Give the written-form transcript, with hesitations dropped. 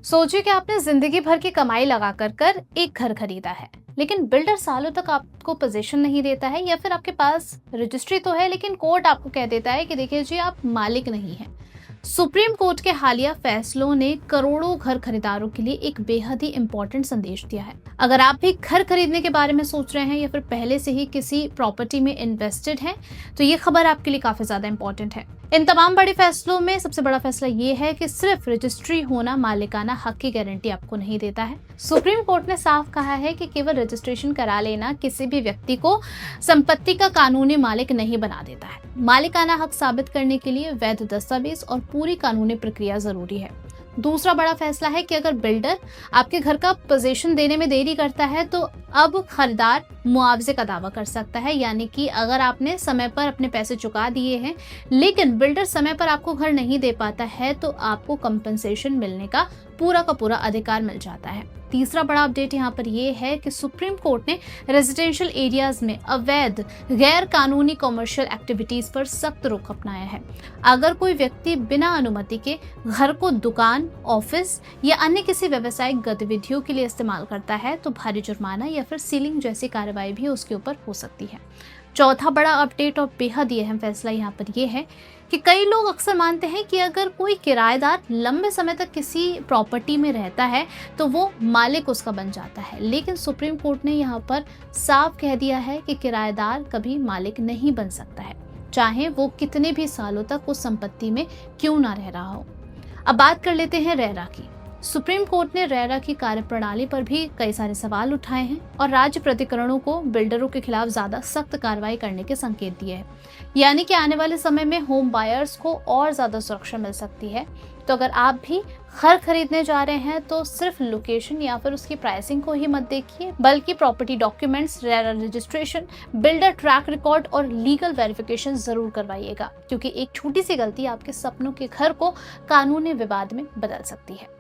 सोचिए कि आपने जिंदगी भर की कमाई लगा कर एक घर खरीदा है, लेकिन बिल्डर सालों तक आपको पोजीशन नहीं देता है, या फिर आपके पास रजिस्ट्री तो है लेकिन कोर्ट आपको कह देता है कि देखिए जी आप मालिक नहीं हैं। सुप्रीम कोर्ट के हालिया फैसलों ने करोड़ों घर खरीदारों के लिए एक बेहद ही इंपॉर्टेंट संदेश दिया है। अगर आप भी घर खरीदने के बारे में सोच रहे हैं या फिर पहले से ही किसी प्रॉपर्टी में इन्वेस्टेड हैं, तो ये खबर आपके लिए काफी ज्यादा इंपॉर्टेंट है। इन तमाम बड़े फैसलों में सबसे बड़ा फैसला ये है कि सिर्फ रजिस्ट्री होना मालिकाना हक की गारंटी आपको नहीं देता है। सुप्रीम कोर्ट ने साफ कहा है कि केवल रजिस्ट्रेशन करा लेना किसी भी व्यक्ति को संपत्ति का कानूनी मालिक नहीं बना देता है। मालिकाना हक साबित करने के लिए वैध दस्तावेज और पूरी कानूनी प्रक्रिया जरूरी है। दूसरा बड़ा फैसला है कि अगर बिल्डर आपके घर का पोजीशन देने में देरी करता है, तो अब खरीदार मुआवजे का दावा कर सकता है। यानी कि अगर आपने समय पर अपने पैसे चुका दिए हैं लेकिन बिल्डर समय पर आपको घर नहीं दे पाता है, तो आपको कंपनसेशन मिलने का पूरा अधिकार मिल जाता है। तीसरा बड़ा अपडेट यहाँ पर यह है कि सुप्रीम कोर्ट ने रेजिडेंशियल एरियाज में अवैध गैर कानूनी कॉमर्शियल एक्टिविटीज पर सख्त रुख अपनाया है। अगर कोई व्यक्ति बिना अनुमति के घर को दुकान, ऑफिस या अन्य किसी व्यवसायिक गतिविधियों के लिए इस्तेमाल करता है, तो भारी जुर्माना या फिर सीलिंग जैसी कार्रवाई भी उसके ऊपर हो सकती है। चौथा बड़ा अपडेट और बेहद ही अहम फैसला यहाँ पर यह है कि कई लोग अक्सर मानते हैं कि अगर कोई किराएदार लंबे समय तक किसी प्रॉपर्टी में रहता है तो वो मालिक उसका बन जाता है, लेकिन सुप्रीम कोर्ट ने यहाँ पर साफ कह दिया है कि किराएदार कभी मालिक नहीं बन सकता है, चाहे वो कितने भी सालों तक उस संपत्ति में क्यों ना रह रहा हो। अब बात कर लेते हैं रेरा की। सुप्रीम कोर्ट ने रेरा की कार्यप्रणाली पर भी कई सारे सवाल उठाए हैं और राज्य प्राधिकरणों को बिल्डरों के खिलाफ ज्यादा सख्त कार्रवाई करने के संकेत दिए हैं। यानी कि आने वाले समय में होम बायर्स को और ज्यादा सुरक्षा मिल सकती है। तो अगर आप भी घर खरीदने जा रहे हैं तो सिर्फ लोकेशन या फिर उसकी प्राइसिंग को ही मत देखिए, बल्कि property documents, RERA registration, builder track record और लीगल वेरिफिकेशन जरूर करवाइएगा, क्योंकि एक छोटी सी गलती आपके सपनों के घर को कानूनी विवाद में बदल सकती है।